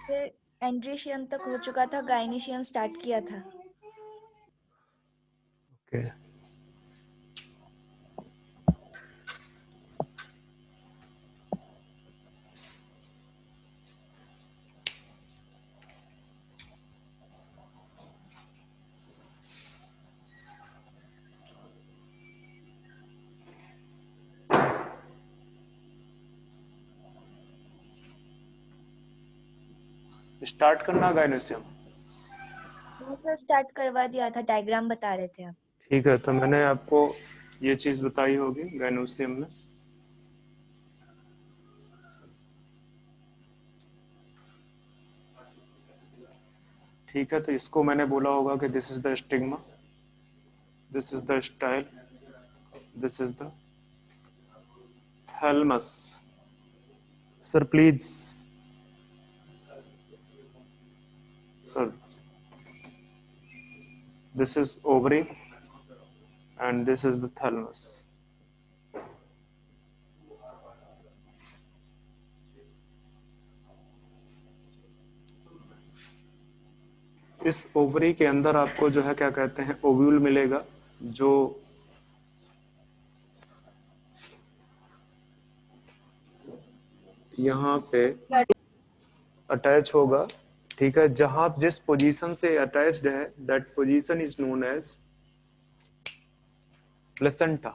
फिर एंड्रीशियम तक हो चुका था, गायनीशियम स्टार्ट किया था। ओके स्टार्ट करना गायनेशियम। वो सर स्टार्ट करवा दिया था, डायग्राम बता रहे थे आप। ठीक है, तो मैंने आपको ये चीज बताई होगी गायनोसियम में। ठीक है, तो इसको मैंने बोला होगा कि this is the stigma, this is the style, this is the thalamus. Sir please sir, this is ovary and this is the thalamus. इस ओवरी के अंदर आपको जो है क्या कहते हैं, ओव्यूल मिलेगा, जो यहाँ पे अटैच होगा। ठीक है, जहां जिस पोजीशन से अटैच्ड है that position is known as placenta,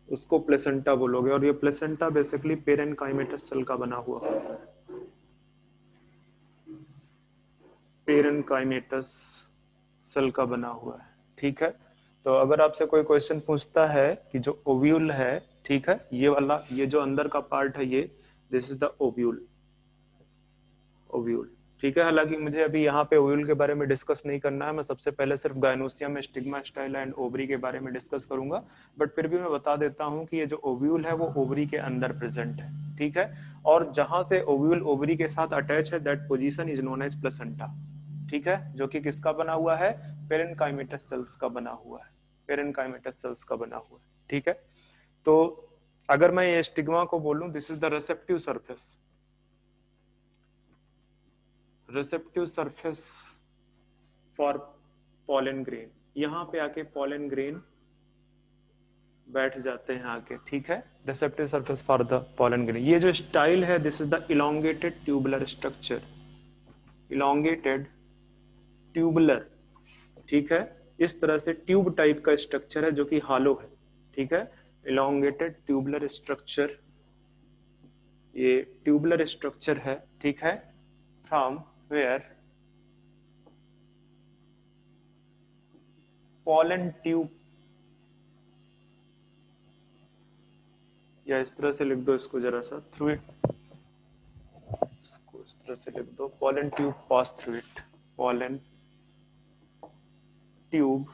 उसको प्लेसेंटा बोलोगे। और ये प्लेसेंटा बेसिकली पेरेनकाइमेटस सेल का बना हुआ होता है, पेरेनकाइमेटस सेल का बना हुआ है। ठीक है, तो अगर आपसे कोई क्वेश्चन पूछता है कि जो ओव्यूल है, ठीक है, ये वाला, ये जो अंदर का पार्ट है, ये this is the ovule, ovule. ठीक है, हालांकि मुझे अभी यहाँ पे ओव्यूल के बारे में डिस्कस नहीं करना है, मैं सबसे पहले सिर्फ गायनोसियम, स्टिग्मा, स्टाइला एंड ओवरी के बारे में डिस्कस करूंगा। बट फिर भी मैं बता देता हूँ कि ये जो ओव्यूल है वो ओवरी के अंदर प्रेजेंट है। ठीक है, और जहां से ओव्यूल ओवरी के साथ अटैच है that position is known as placenta. ठीक है, जो कि किसका बना हुआ है, पेरेनकाइमेटस सेल्स का बना हुआ है, पेरेनकाइमेटस सेल्स का बना हुआ है। ठीक है, तो अगर मैं ये स्टिग्मा को बोलूं, this is the receptive surface, receptive surface for pollen grain. यहां पे आके पॉलन ग्रेन बैठ जाते हैं आके। ठीक है, receptive surface for the pollen grain. ये जो स्टाइल है, this is the elongated tubular structure, elongated tubular. ठीक है, इस तरह से ट्यूब टाइप का स्ट्रक्चर है जो कि हालो है। ठीक है, इलोंगेटेड ट्यूबुलर स्ट्रक्चर, ये ट्यूबुलर स्ट्रक्चर है। ठीक है, फ्रॉम वेयर पॉलन ट्यूब, या इस तरह से लिख दो इसको जरा सा, थ्रू इट, इसको इस तरह से लिख दो, pollen tube pass through it, pollen tube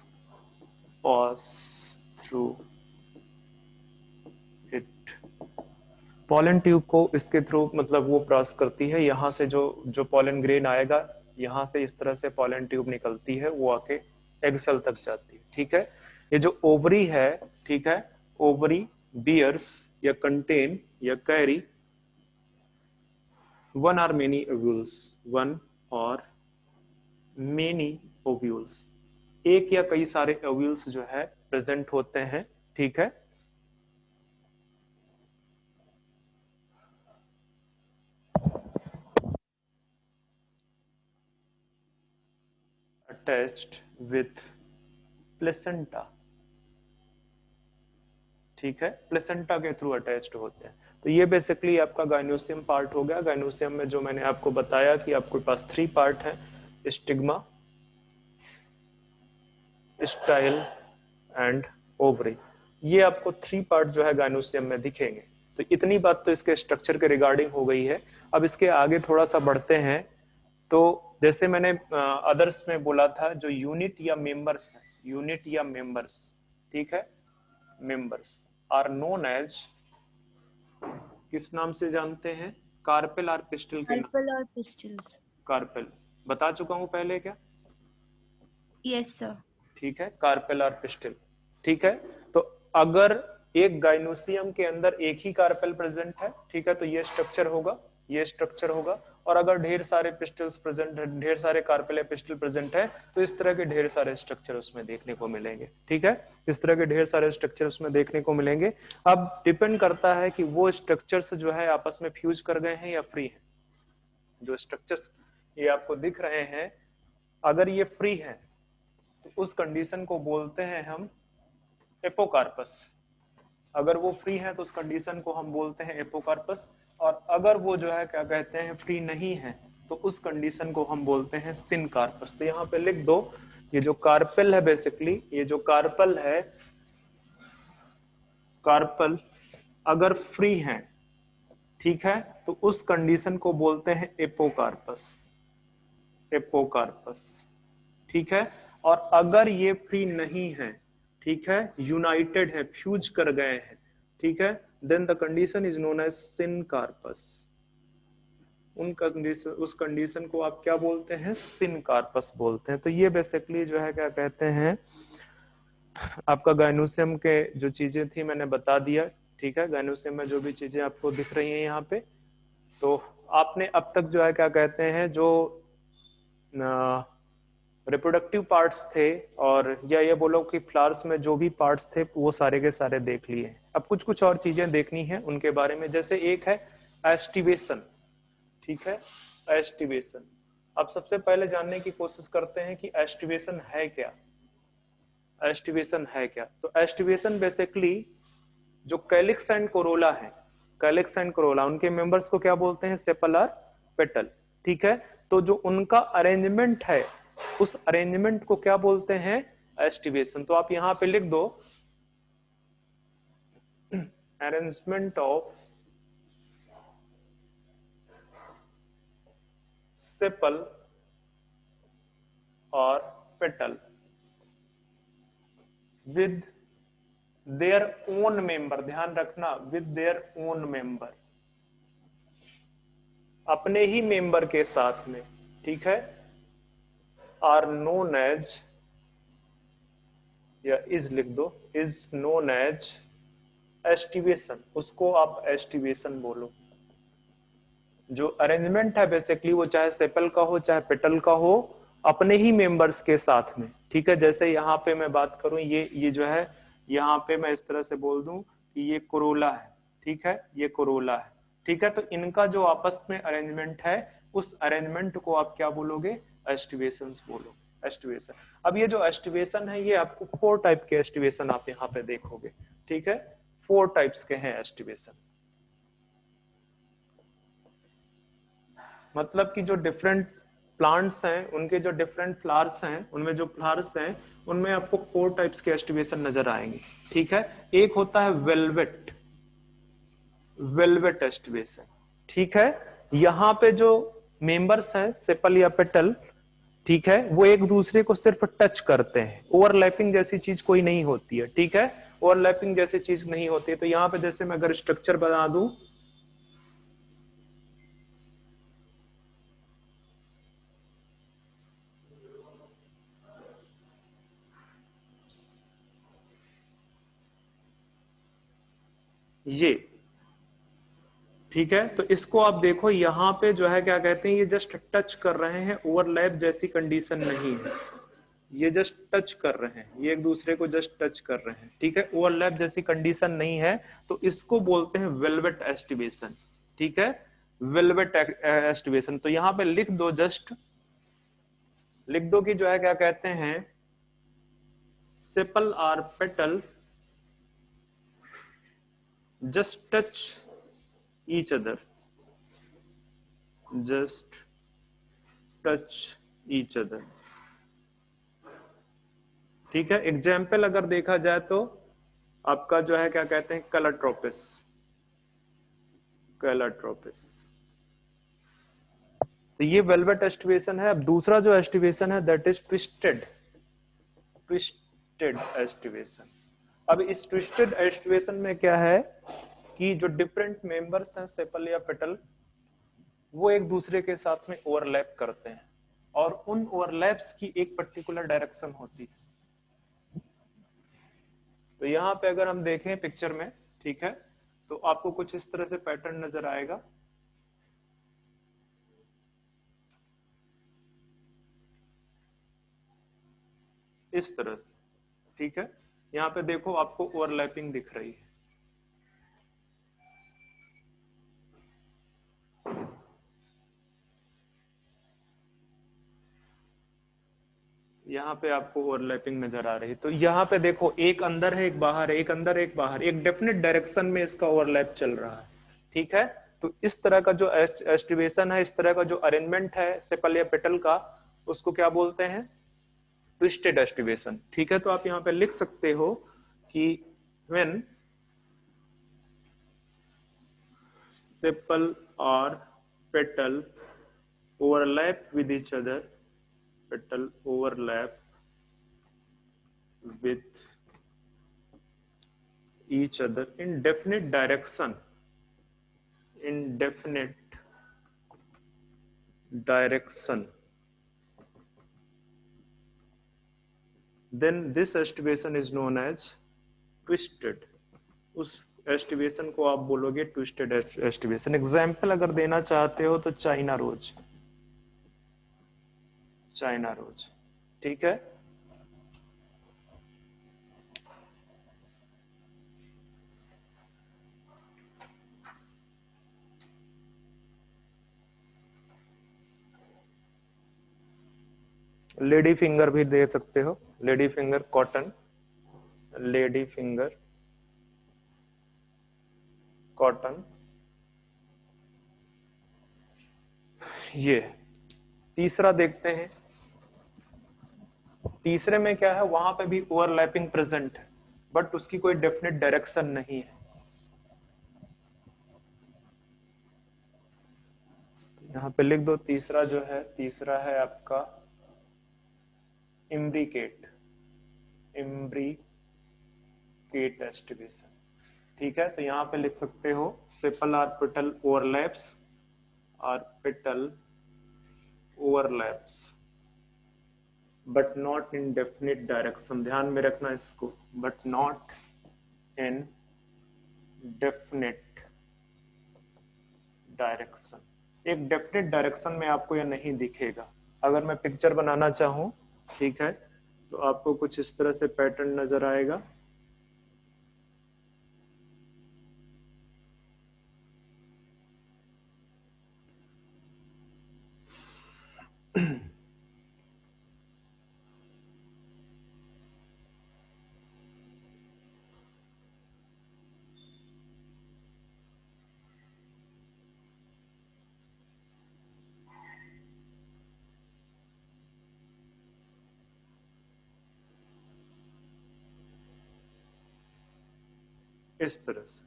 pass through it. Pollen tube को इसके थ्रू मतलब वो क्रॉस करती है, यहाँ से जो जो पॉलन ग्रेन आएगा, यहाँ से इस तरह से पॉलन ट्यूब निकलती है, वो आके एग सेल तक जाती है। ठीक है, ये जो ओवरी है, ठीक है, ओवरी बियर्स या कंटेन या carry one or many ovules, one और मेनी ओव्यूल्स, एक या कई सारे ओव्यूल्स जो है प्रेजेंट होते हैं। ठीक है, अटैच्ड विथ प्लेसेंटा। ठीक है, प्लेसेंटा के थ्रू अटैच्ड होते हैं। तो ये बेसिकली आपका गाइनोसियम पार्ट हो गया। गाइनोसियम में जो मैंने आपको बताया कि आपके पास 3 पार्ट है, स्टिग्मा, स्टाइल एंड ओवरी। ये आपको 3 पार्ट जो है गाइनोसियम में दिखेंगे। तो इतनी बात तो इसके स्ट्रक्चर के रिगार्डिंग हो गई है। अब इसके आगे थोड़ा सा बढ़ते हैं। तो जैसे मैंने अदर्स में बोला था, जो यूनिट या मेंबर्स है, यूनिट या मेंबर्स, ठीक है, मेंबर्स आर नोन एज, किस नाम से जानते हैं, कार्पेल और पिस्टल के नाम। कार्पल और पिस्टल्स। कार्पेल बता चुका हूं पहले क्या। Yes sir. ठीक है, कार्पेल और पिस्टल। ठीक है, तो अगर एक गाइनोसियम के अंदर एक ही कार्पेल प्रेजेंट है, ठीक है, तो ये स्ट्रक्चर होगा। ये स्ट्रक्चर होगा। और अगर ढेर सारे पिस्टल्स प्रेजेंट है, ढेर सारे कार्पेल या पिस्टल प्रेजेंट है, तो इस तरह के ढेर सारे स्ट्रक्चर उसमें देखने को मिलेंगे। ठीक है, इस तरह के ढेर सारे स्ट्रक्चर उसमें देखने को मिलेंगे। अब डिपेंड करता है कि वो स्ट्रक्चर्स जो है आपस में फ्यूज कर गए हैं या फ्री है। जो स्ट्रक्चर्स ये आपको दिख रहे हैं, अगर ये फ्री है तो उस कंडीशन को बोलते हैं हम एपोकार्पस। अगर वो फ्री है तो उस कंडीशन को हम बोलते हैं एपोकार्पस। और अगर वो जो है क्या कहते हैं फ्री नहीं है, तो उस कंडीशन को हम बोलते हैं सिनकार्पस। तो यहाँ पे लिख दो, ये जो कार्पेल है बेसिकली, ये जो कार्पल है, कार्पल अगर फ्री है, ठीक है, तो उस कंडीशन को बोलते हैं एपोकार्पस, एपोकार्पस। ठीक है, और अगर ये फ्री नहीं है, ठीक है, यूनाइटेड है, फ्यूज कर गए हैं, ठीक है, then the condition is known as syncarpous. उन कंडीशन, उस कंडीशन को आप क्या बोलते हैं? सिनकार्पस बोलते हैं। तो ये बेसिकली जो है क्या कहते हैं, आपका गाइनोसियम के जो चीजें थी मैंने बता दिया। ठीक है, गाइनोसियम में जो भी चीजें आपको दिख रही हैं यहाँ पे, तो आपने अब तक जो है क्या कहते हैं, जो रिप्रोडक्टिव पार्ट्स थे, और या ये बोलो कि फ्लावर्स में जो भी पार्ट्स थे वो सारे के सारे देख लिए। अब कुछ कुछ और चीजें देखनी है उनके बारे में। जैसे एक है एस्टिवेशन। ठीक है, एस्टिवेशन। अब सबसे पहले जानने की कोशिश करते हैं कि एस्टिवेशन है क्या। एस्टिवेशन है क्या? तो एस्टिवेशन बेसिकली जो कैलिक्स एंड कोरोला है, कैलिक्स एंड कोरोला, उनके मेंबर्स को क्या बोलते हैं? सेपल और पेटल। ठीक है, तो जो उनका अरेंजमेंट है, उस अरेंजमेंट को क्या बोलते हैं? एस्टिवेशन। तो आप यहां पे लिख दो, अरेंजमेंट ऑफ सेपल और petal with their own member. ध्यान रखना, विद देयर ओन मेंबर, अपने ही मेंबर के साथ में। ठीक है, आर नोन एज, या इज लिख दो, इज नोन एज एस्टिवेशन। उसको आप एस्टिवेशन बोलो। जो अरेंजमेंट है बेसिकली वो चाहे सेपल का हो चाहे पेटल का हो, अपने ही मेंबर्स के साथ में। ठीक है, जैसे यहाँ पे मैं बात करूं, ये जो है, यहाँ पे मैं इस तरह से बोल दूं कि ये कोरोला है। ठीक है, ये कोरोला है। ठीक है, तो इनका जो आपस में अरेंजमेंट है, उस अरेंजमेंट को आप क्या बोलोगे? एस्टिवेशंस बोलो, एस्टिवेशन। अब ये जो एस्टिवेशन है, ये आपको 4 टाइप के एस्टिवेशन आप यहाँ पे देखोगे। ठीक है, 4 टाइप्स के हैं एस्टिवेशन। मतलब कि जो डिफरेंट प्लांट्स हैं, उनके जो डिफरेंट फ्लावर्स हैं, उनमें जो फ्लावर्स हैं, उनमें आपको 4 टाइप्स के एस्टिवेशन नजर आएंगे। ठीक है, एक होता है वेलवेट, वेलवेट एस्टिवेशन। ठीक है, यहाँ पे जो मेंबर्स हैं सेपल या पेटल, ठीक है, वो एक दूसरे को सिर्फ टच करते हैं। ओवरलैपिंग जैसी चीज कोई नहीं होती है। ठीक है, ओवरलैपिंग जैसी चीज नहीं होती है। तो यहाँ पे जैसे मैं अगर स्ट्रक्चर बना दूं, ये, ठीक है, तो इसको आप देखो, यहाँ पे जो है क्या कहते हैं, ये जस्ट टच कर रहे हैं, ओवरलैप जैसी कंडीशन नहीं है। ये जस्ट टच कर रहे हैं, ये एक दूसरे को जस्ट टच कर रहे हैं। ठीक है, ओवरलैप जैसी कंडीशन नहीं है, तो इसको बोलते हैं वेलवेट एस्टिवेशन। ठीक है, वेलवेट एस्टिवेशन। तो यहाँ पे लिख दो, जस्ट लिख दो कि जो है क्या कहते हैं, sepal or petal just touch each other, just touch each other. ठीक है, एग्जाम्पल अगर देखा जाए तो आपका जो है क्या कहते हैं, कलरट्रोपिस, कलरट्रोपिस। तो ये वेलवेट एस्टिवेशन है। अब दूसरा जो एस्टिवेशन है that is twisted, twisted aestivation. अब इस ट्विस्टेड एस्टिवेशन में क्या है कि जो डिफरेंट मेंबर्स हैं सेपल या पेटल, वो एक दूसरे के साथ में ओवरलैप करते हैं, और उन ओवरलैप्स की एक पर्टिकुलर डायरेक्शन होती है। तो यहाँ पे अगर हम देखें पिक्चर में, ठीक है, तो आपको कुछ इस तरह से पैटर्न नजर आएगा। इस तरह से, ठीक है। यहाँ पे देखो आपको ओवरलैपिंग दिख रही है, यहाँ पे आपको ओवरलैपिंग नजर आ रही है। तो यहाँ पे देखो एक अंदर है एक बाहर है, एक अंदर एक बाहर, एक डेफिनेट डायरेक्शन में इसका ओवरलैप चल रहा है, ठीक है। तो इस तरह का जो एस्टिवेशन है, इस तरह का जो अरेंजमेंट है सेपल या पेटल का, उसको क्या बोलते हैं? ट्विस्टेड एस्टिवेशन, ठीक है। तो आप यहाँ पे लिख सकते हो कि व्हेन सेपल और petal overlap with each other, petal overlap with each other in definite direction, in definite direction, then this estivation is known as twisted. उस एस्टिवेशन को आप बोलोगे ट्विस्टेड एस्टिवेशन। एग्जाम्पल अगर देना चाहते हो तो चाइना रोज, चाइना रोज, ठीक है। लेडी फिंगर भी दे सकते हो, lady finger cotton, lady finger cotton. ये तीसरा देखते हैं, तीसरे में क्या है, वहां पे भी ओवरलैपिंग प्रेजेंट है बट उसकी कोई डेफिनेट डायरेक्शन नहीं है। यहां पे लिख दो तीसरा जो है, तीसरा है आपका इम्ब्रिकेट, इम्ब्रिकेट एस्टिवेशन, ठीक है। तो यहां पे लिख सकते हो sepal or petal overlaps, or petal overlaps but not in definite direction. ध्यान में रखना इसको, but not in definite direction. एक डेफिनेट डायरेक्शन में आपको यह नहीं दिखेगा। अगर मैं पिक्चर बनाना चाहूं, ठीक है, तो आपको कुछ इस तरह से पैटर्न नजर आएगा। इस तरह से,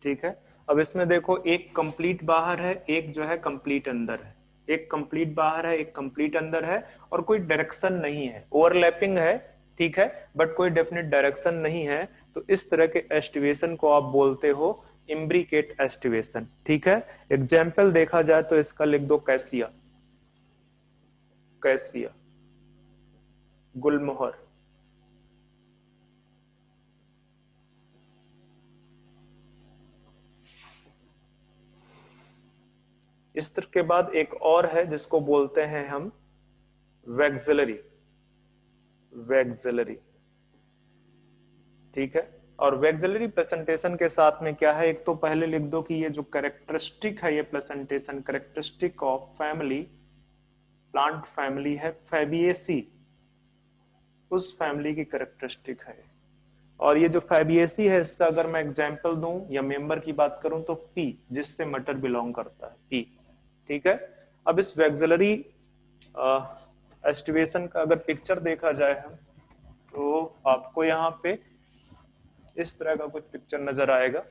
ठीक है। अब इसमें देखो एक कंप्लीट बाहर है, एक जो है कंप्लीट अंदर है, एक कंप्लीट बाहर है, एक कंप्लीट अंदर है, और कोई डायरेक्शन नहीं है, ओवरलैपिंग है, ठीक है, बट कोई डेफिनेट डायरेक्शन नहीं है। तो इस तरह के एस्टिवेशन को आप बोलते हो इम्ब्रिकेट एस्टिवेशन, ठीक है। एग्जाम्पल देखा जाए तो इसका लिख दो कैसिया, कैसिया, गुलमोहर, इस तरह के बाद एक और है जिसको बोलते हैं हम वैक्सिलरी, वैक्सिलरी, ठीक है। और वैक्सिलरी प्रेजेंटेशन के साथ में क्या है, एक तो पहले लिख दो कि ये जो कैरेक्टरिस्टिक है, ये presentation characteristic of family, plant family है फैबिएसी, उस फैमिली की कैरेक्टरिस्टिक है। और ये जो फैबिएसी है, इसका अगर मैं एग्जांपल दूं या मेंबर की बात करूं तो पी, जिससे मटर बिलोंग करता है, पी, ठीक है। अब इस वैक्सिलरी एस्टिवेशन का अगर पिक्चर देखा जाए हम, तो आपको यहाँ पे इस तरह का कुछ पिक्चर नजर आएगा।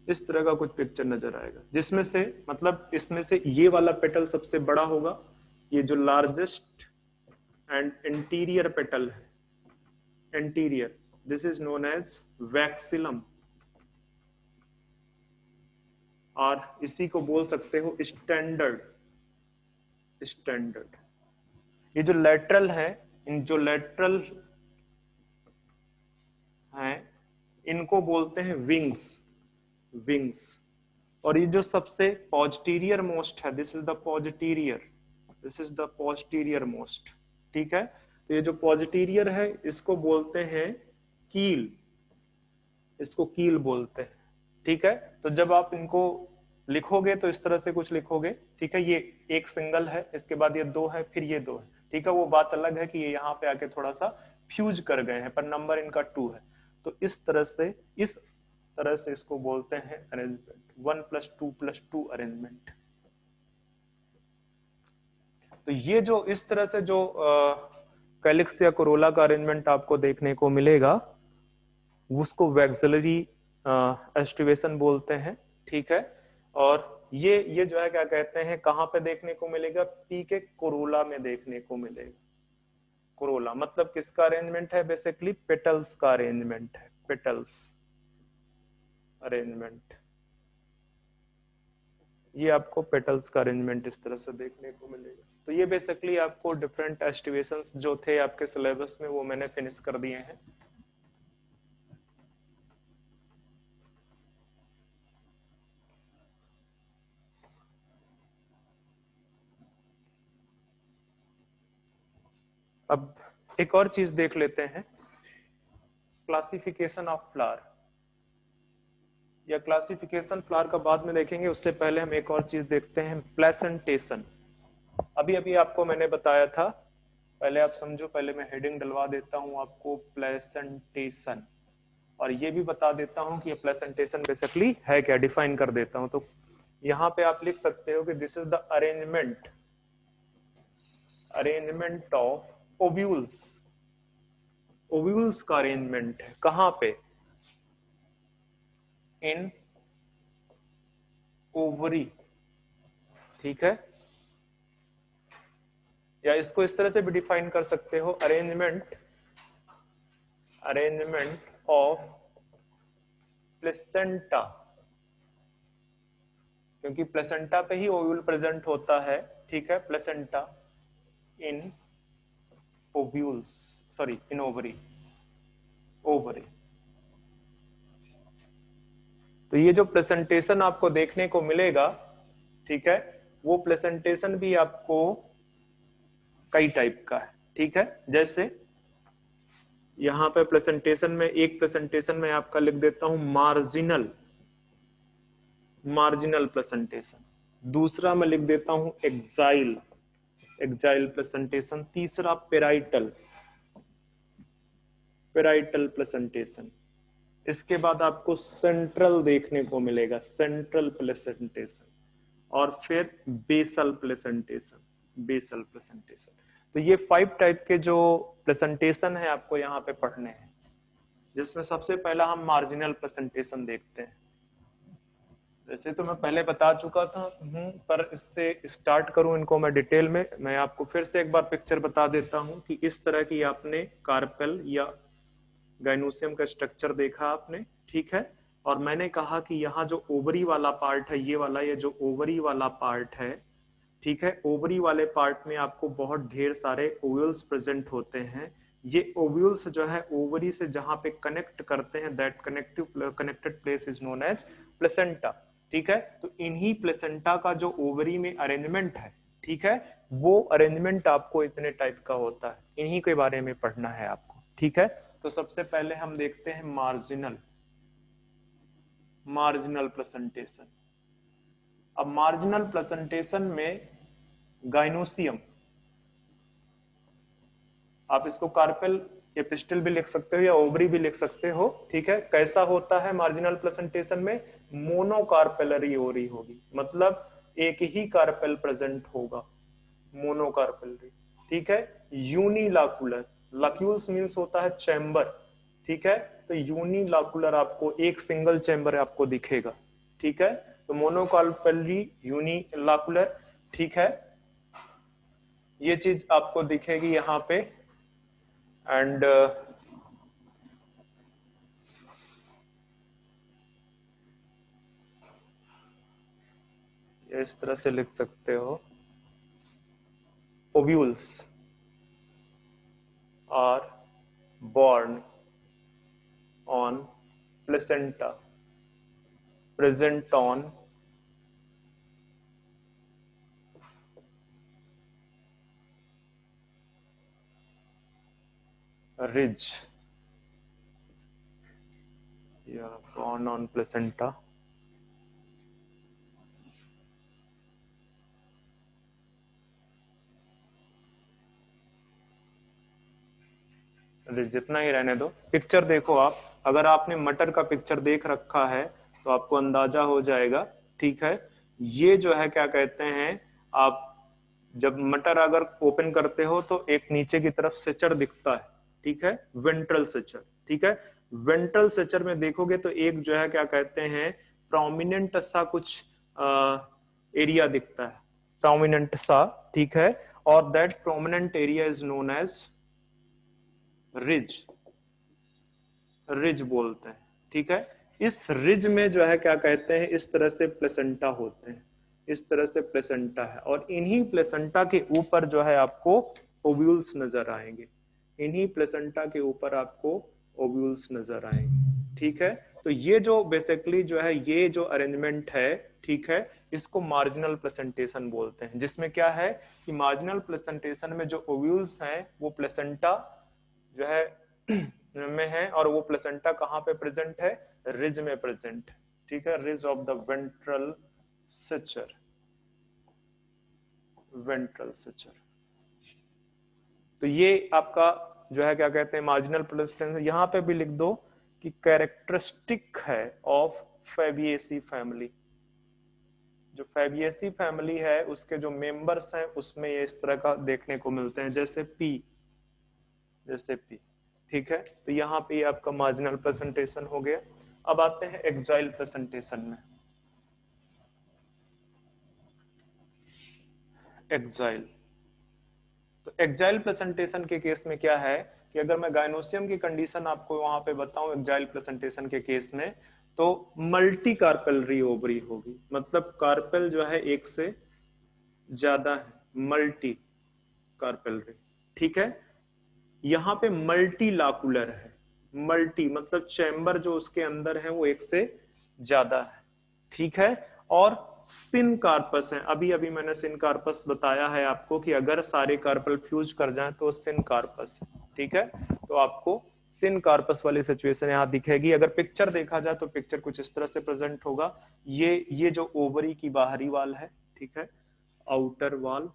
इस तरह का कुछ पिक्चर नजर आएगा, जिसमें से मतलब इसमें से ये वाला पेटल सबसे बड़ा होगा, ये जो लार्जेस्ट एंड इंटीरियर पेटल है, interior, this is known as vexillum, और इसी को बोल सकते हो स्टैंडर्ड, स्टैंडर्ड। ये जो लेटरल है, इन जो लेटरल हैं इनको बोलते हैं विंग्स, विंग्स। और ये जो सबसे पॉजिटीरियर मोस्ट है, this is the posterior, this is the posterior most, ठीक है। तो ये जो पॉजिटीरियर है इसको बोलते हैं कील, इसको कील बोलते हैं, ठीक है। तो जब आप इनको लिखोगे तो इस तरह से कुछ लिखोगे, ठीक है। ये एक सिंगल है, इसके बाद ये दो है, फिर ये दो है, ठीक है। वो बात अलग है कि ये यहाँ पे आके थोड़ा सा फ्यूज कर गए हैं, पर नंबर इनका 2 है। तो इस तरह से इसको बोलते हैं अरेंजमेंट, 1+2+2 अरेंजमेंट। तो ये जो इस तरह से जो कैलिक्स या कोरोला का अरेंजमेंट आपको देखने को मिलेगा, उसको वैक्सिलरी एस्टिवेशन बोलते हैं, ठीक है। और ये जो है क्या कहते हैं, कहां पे देखने को मिलेगा, पी के कोरोला में देखने को मिलेगा। कोरोला मतलब किसका अरेंजमेंट है, बेसिकली पेटल्स का अरेंजमेंट है, पेटल्स अरेंजमेंट। ये आपको पेटल्स का अरेंजमेंट इस तरह से देखने को मिलेगा। तो ये बेसिकली आपको डिफरेंट एस्टिवेशंस जो थे आपके सिलेबस में वो मैंने फिनिश कर दिए हैं। अब एक और चीज देख लेते हैं, क्लासिफिकेशन ऑफ फ्लावर, या क्लासिफिकेशन फ्लावर का बाद में देखेंगे, उससे पहले हम एक और चीज देखते हैं, प्लेसेंटेशन। अभी अभी आपको मैंने बताया था, पहले आप समझो, पहले मैं हेडिंग डलवा देता हूं आपको, प्लेसेंटेशन। और ये भी बता देता हूं कि ये प्लेसेंटेशन बेसिकली है क्या, डिफाइन कर देता हूं। तो यहां पे आप लिख सकते हो कि this is the arrangement of ovules. Ovules का अरेंजमेंट है कहां पे, इन ओवरी, ठीक है। या इसको इस तरह से भी डिफाइन कर सकते हो, अरेंजमेंट ऑफ प्लेसेंटा, क्योंकि प्लेसेंटा पे ही ओव्यूल प्रेजेंट होता है, ठीक है। Placenta in ovules, sorry in ovary, ovary. तो ये जो प्रेजेंटेशन आपको देखने को मिलेगा, ठीक है, वो प्रेजेंटेशन भी आपको कई टाइप का है, ठीक है। जैसे यहां पे प्रेजेंटेशन में, एक प्रेजेंटेशन में आपका लिख देता हूं मार्जिनल प्रेजेंटेशन, दूसरा मैं लिख देता हूं एक्साइल प्रेजेंटेशन, तीसरा पेराइटल प्रेजेंटेशन। इसके बाद आपको सेंट्रल देखने को मिलेगा, सेंट्रल प्रेजेंटेशन, और फिर बेसल प्रेजेंटेशन। तो ये 5 टाइप के जो प्रेजेंटेशन है आपको यहाँ पे पढ़ने हैं, जिसमें सबसे पहला हम मार्जिनल प्रेजेंटेशन देखते हैं। वैसे तो मैं पहले बता चुका था, पर इससे स्टार्ट करूं इनको मैं डिटेल में, मैं आपको फिर से एक बार पिक्चर बता देता हूं कि इस तरह की आपने कार्पेल या गाइनोसियम का स्ट्रक्चर देखा आपने, ठीक है। और मैंने कहा कि यहाँ जो ओवरी वाला पार्ट है, ये वाला, ये जो ओवरी वाला पार्ट है, ठीक है, ओवरी वाले पार्ट में आपको बहुत ढेर सारे ओव्यूल्स प्रेजेंट होते हैं। ये ओव्यूल्स जो है ओवरी से जहां पे कनेक्ट करते हैं, that connected place is known as placenta, ठीक है। तो इन्हीं प्लेसेंटा का जो ओवरी में अरेंजमेंट है, ठीक है, वो अरेंजमेंट आपको इतने टाइप का होता है, इन्हीं के बारे में पढ़ना है आपको, ठीक है। तो सबसे पहले हम देखते हैं मार्जिनल प्रेजेंटेशन। अब मार्जिनल प्रेजेंटेशन में गाइनोसियम, आप इसको कार्पेल या पिस्टल भी लिख सकते हो या ओवरी भी लिख सकते हो, ठीक है। कैसा होता है मार्जिनल प्रेजेंटेशन में, मोनोकार्पेलरी ओवरी होगी, मतलब एक ही कार्पेल प्रेजेंट होगा, मोनोकार्पेलरी, ठीक है। यूनिलाकुलर, लक्यूल्स मींस होता है चैम्बर, ठीक है। तो यूनिलाकुलर आपको एक सिंगल चैम्बर आपको दिखेगा, ठीक है। तो मोनोकार्पेलरी, यूनिलाकुलर, ठीक है, ये चीज आपको दिखेगी यहाँ पे। एंड इस तरह से लिख सकते हो, ovules are born on placenta present on ridge या born on placenta ridge, जितना ही रहने दो। पिक्चर देखो आप, अगर आपने मटर का पिक्चर देख रखा है तो आपको अंदाजा हो जाएगा, ठीक है। ये जो है क्या कहते हैं, आप जब मटर अगर ओपन करते हो तो एक नीचे की तरफ सेचर दिखता है, ठीक है, वेंट्रल सेचर, ठीक है। वेंट्रल सेचर में देखोगे तो एक जो है क्या कहते हैं प्रोमिनेंट सा कुछ एरिया दिखता है, प्रोमिनेंट सा, ठीक है। और that prominent area is known as ridge, ridge बोलते हैं, ठीक है। इस रिज में जो है क्या कहते हैं इस तरह से प्लेसेंटा होते हैं, इस तरह से प्लेसेंटा है, और इन्हीं प्लेसेंटा के ऊपर जो है आपको ओव्यूल्स नजर आएंगे, इन्हीं प्लेसेंटा के ऊपर आपको ओव्यूल्स नजर आएंगे, ठीक है। तो ये जो बेसिकली जो है ये जो अरेंजमेंट है, ठीक है, इसको मार्जिनल प्लेसेंटेशन बोलते हैं, जिसमें क्या है कि मार्जिनल प्लेसेंटेशन में जो ओव्यूल्स हैं वो प्लेसेंटा जो है में है, और वो प्लेसेंटा कहाँ पे प्रेजेंट है, रिज में प्रेजेंट है, ठीक है, ridge of the ventral suture, ventral suture. तो ये आपका जो है क्या कहते हैं मार्जिनल प्लेसेंटा। यहां पे भी लिख दो कि कैरेक्टरिस्टिक है ऑफ फैबिएसी फैमिली, जो फैबिएसी फैमिली है उसके जो मेंबर्स हैं उसमें ये इस तरह का देखने को मिलते हैं, जैसे पी, जैसे पी, ठीक है। तो यहाँ पे आपका मार्जिनल प्रेजेंटेशन हो गया। अब आते हैं एक्साइल प्रेजेंटेशन में। एक्साइल, तो एक्साइल प्रेजेंटेशन के केस में क्या है कि अगर मैं गायनोसियम की कंडीशन आपको वहां पे बताऊं एक्साइल प्रेजेंटेशन के केस में, तो मल्टी कार्पेलरी ओवरी होगी, मतलब कार्पेल जो है एक से ज्यादा है, मल्टी कार्पेलरी, ठीक है। यहाँ पे मल्टी लाकुलर है, मल्टी मतलब चैम्बर जो उसके अंदर है वो एक से ज्यादा है, ठीक है। और सिन कार्पस है, अभी अभी मैंने सिन कार्पस बताया है आपको कि अगर सारे कार्पल फ्यूज कर जाएं तो सिन कार्पस, ठीक है। तो आपको सिन कार्पस वाली सिचुएशन यहाँ दिखेगी। अगर पिक्चर देखा जाए तो पिक्चर कुछ इस तरह से प्रेजेंट होगा। ये जो ओवरी की बाहरी वाल है, ठीक है, आउटर वॉल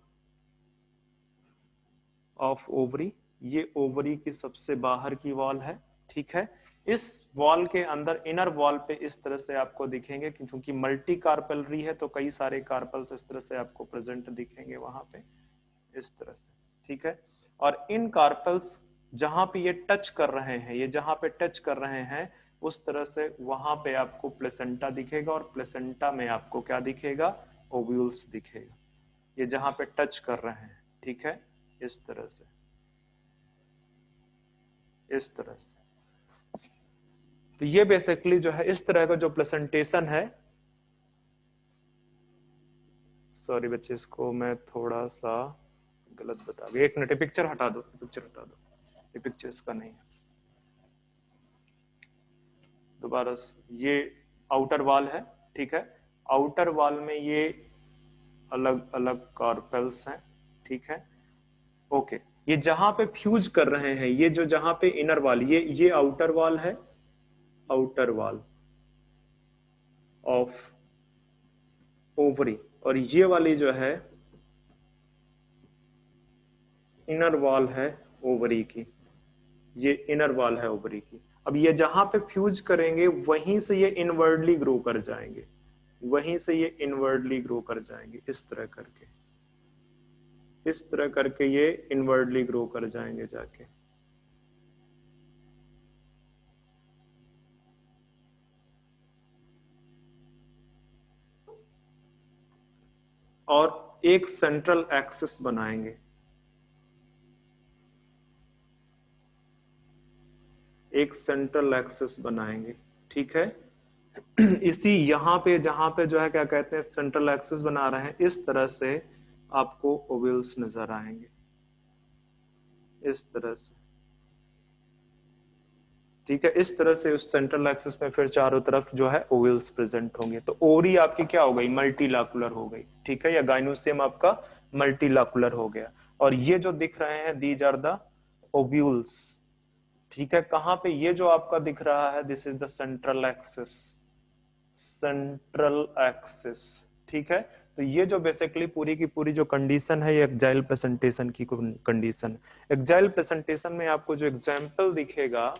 ऑफ ओवरी, ये ओवरी की सबसे बाहर की वॉल है, ठीक है। इस वॉल के अंदर इनर वॉल पे इस तरह से आपको दिखेंगे, क्योंकि मल्टी कार्पेलरी है तो कई सारे कार्पल्स इस तरह से आपको प्रेजेंट दिखेंगे वहां पे, इस तरह से, ठीक है। और इन कार्पल्स जहां पे ये टच कर रहे हैं, ये जहां पे टच कर रहे हैं उस तरह से वहां पे आपको प्लेसेंटा दिखेगा, और प्लेसेंटा में आपको क्या दिखेगा, ओव्यूल्स दिखेगा, ये जहां पे टच कर रहे हैं, ठीक है, इस तरह से, इस तरह से। तो ये बेसिकली जो है इस तरह का जो प्रेजेंटेशन है, सॉरी बच्चे इसको मैं थोड़ा सा गलत बता गया, एक मिनट, पिक्चर हटा दो, पिक्चर हटा दो, ये पिक्चर इसका नहीं है, दोबारा ये आउटर वॉल है, ठीक है। आउटर वॉल में ये अलग अलग कार्पेल्स हैं, ठीक है, ओके। ये जहां पे फ्यूज कर रहे हैं, ये जो जहां पे इनर वॉल, ये आउटर वॉल है, आउटर वॉल ऑफ ओवरी, और ये वाली जो है इनर वॉल है ओवरी की, ये इनर वॉल है ओवरी की। अब ये जहां पे फ्यूज करेंगे वहीं से ये इनवर्डली ग्रो कर जाएंगे, वहीं से ये इनवर्डली ग्रो कर जाएंगे, इस तरह करके, इस तरह करके ये इनवर्डली ग्रो कर जाएंगे जाके। और एक सेंट्रल एक्सिस बनाएंगे, एक सेंट्रल एक्सिस बनाएंगे, ठीक है। इसी यहाँ पे जहां पे जो है क्या कहते हैं सेंट्रल एक्सिस बना रहे हैं, इस तरह से आपको ओवल्स नजर आएंगे, इस तरह से, ठीक है। इस तरह से उस सेंट्रल एक्सिस में फिर चारों तरफ जो है ओवल्स प्रेजेंट होंगे। तो ओवरी आपकी क्या हो गई, मल्टीलैकुलर हो गई, ठीक है, या गाइनोसियम आपका मल्टीलैकुलर हो गया। और ये जो दिख रहे हैं दीज आर द ओव्यूल्स, ठीक है। कहां पे ये जो आपका दिख रहा है, this is the central axis, central axis, ठीक है। तो ये जो बेसिकली पूरी की पूरी जो कंडीशन है, ये एक्जाइल प्रेजेंटेशन की कंडीशन। एक्जाइल प्रेजेंटेशन में आपको जो एग्जाम्पल दिखेगा,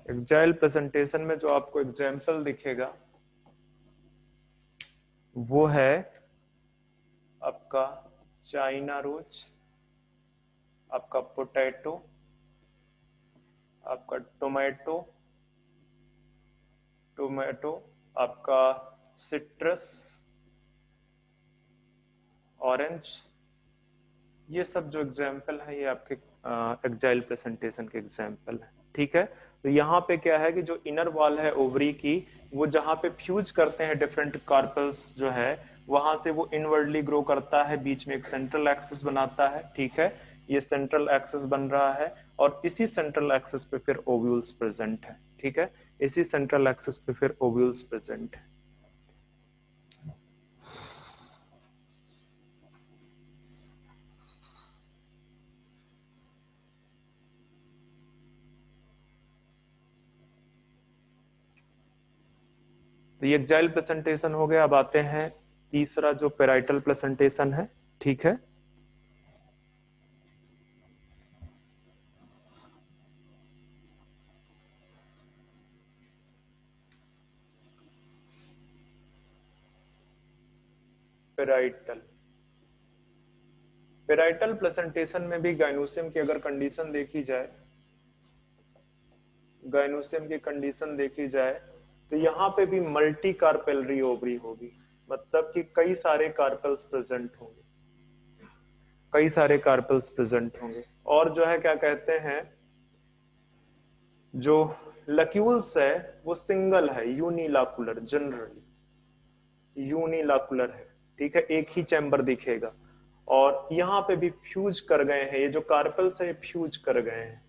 एक्जाइल प्रेजेंटेशन में जो आपको एग्जाम्पल दिखेगा वो है आपका चाइना रोज, आपका पोटैटो, आपका टोमेटो, टोमेटो, आपका सिट्रस, ऑरेंज, ये सब जो एग्जाम्पल है ये आपके एक्जाइल प्रेजेंटेशन के एग्जाम्पल है, ठीक है। तो यहाँ पे क्या है कि जो इनर वॉल है ओवरी की, वो जहाँ पे फ्यूज करते हैं डिफरेंट कार्पल्स जो है, वहां से वो इनवर्डली ग्रो करता है, बीच में एक सेंट्रल एक्सिस बनाता है, ठीक है। ये सेंट्रल एक्सिस बन रहा है और इसी सेंट्रल एक्सिस पे फिर ओव्यूल्स प्रेजेंट है, ठीक है। इसी सेंट्रल एक्सिस पे फिर ओव्यूल्स प्रेजेंट है। तो ये एक्जाइल प्रेजेंटेशन हो गया। अब आते हैं तीसरा जो पेराइटल प्रेजेंटेशन है, ठीक है। पेराइटल, पेराइटल प्रेजेंटेशन में भी गाइनोसियम की अगर कंडीशन देखी जाए, गाइनोसियम की कंडीशन देखी जाए, तो यहाँ पे भी मल्टी कार्पेलरी ओवरी होगी, मतलब कि कई सारे कार्पल्स प्रेजेंट होंगे, कई सारे कार्पल्स प्रेजेंट होंगे। और जो है क्या कहते हैं, जो लक्यूल्स है वो सिंगल है, यूनिलाकुलर, जनरली यूनिलाकुलर है, ठीक है, एक ही चैम्बर दिखेगा। और यहाँ पे भी फ्यूज कर गए हैं, ये जो कार्पल्स है फ्यूज कर गए हैं,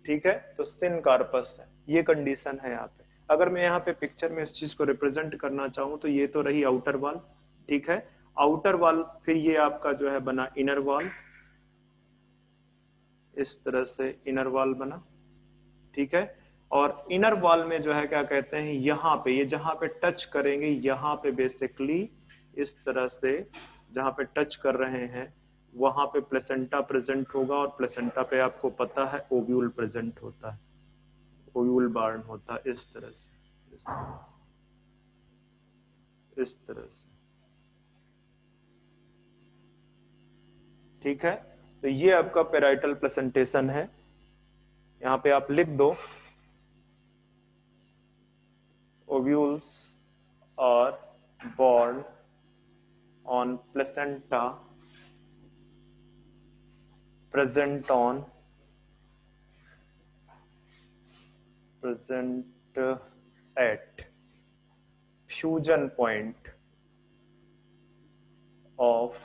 ठीक है। तो सिन कार्पस है, ये कंडीशन है यहाँ पे। अगर मैं यहाँ पे पिक्चर में इस चीज को रिप्रेजेंट करना चाहूँ तो ये तो रही आउटर वॉल, ठीक है। आउटर वॉल, फिर ये आपका जो है बना इनर वॉल, इस तरह से इनर वॉल बना, ठीक है। और इनर वॉल में जो है क्या कहते हैं, यहाँ पे ये जहां पे टच करेंगे, यहाँ पे बेसिकली इस तरह से जहां पे टच कर रहे हैं वहां पे प्लेसेंटा प्रेजेंट होगा। और प्लेसेंटा पे आपको पता है ओव्यूल प्रेजेंट होता है, ओव्यूल बार्न होता है, इस तरह से, इस तरह से, इस तरह से, ठीक है। तो ये आपका पेराइटल प्रेजेंटेशन है। यहाँ पे आप लिख दो, ovules are born on placenta present on present at fusion point of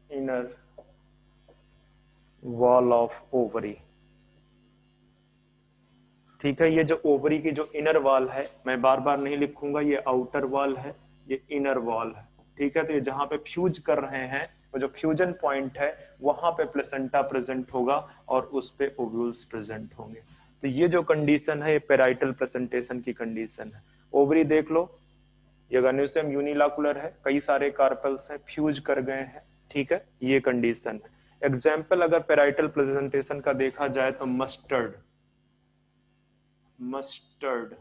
inner wall of ovary, ठीक है। ये जो ओवरी की जो इनर वॉल है, मैं बार बार नहीं लिखूंगा, ये आउटर वॉल है, ये इनर वॉल है, ठीक है। तो ये जहां पे फ्यूज कर रहे हैं, वो जो फ्यूजन पॉइंट है वहां पे प्लेसेंटा प्रेजेंट होगा और उस पे ओव्यूल्स प्रेजेंट होंगे। तो ये जो कंडीशन है ये पेराइटल प्रेजेंटेशन की कंडीशन है। ओवरी देख लो, ये गैनोसियम यूनिलाकुलर है, कई सारे कार्पल्स हैं, फ्यूज कर गए हैं, ठीक है, ये कंडीशन है। एग्जाम्पल अगर पेराइटल प्रेजेंटेशन का देखा जाए तो मस्टर्ड, मस्टर्ड,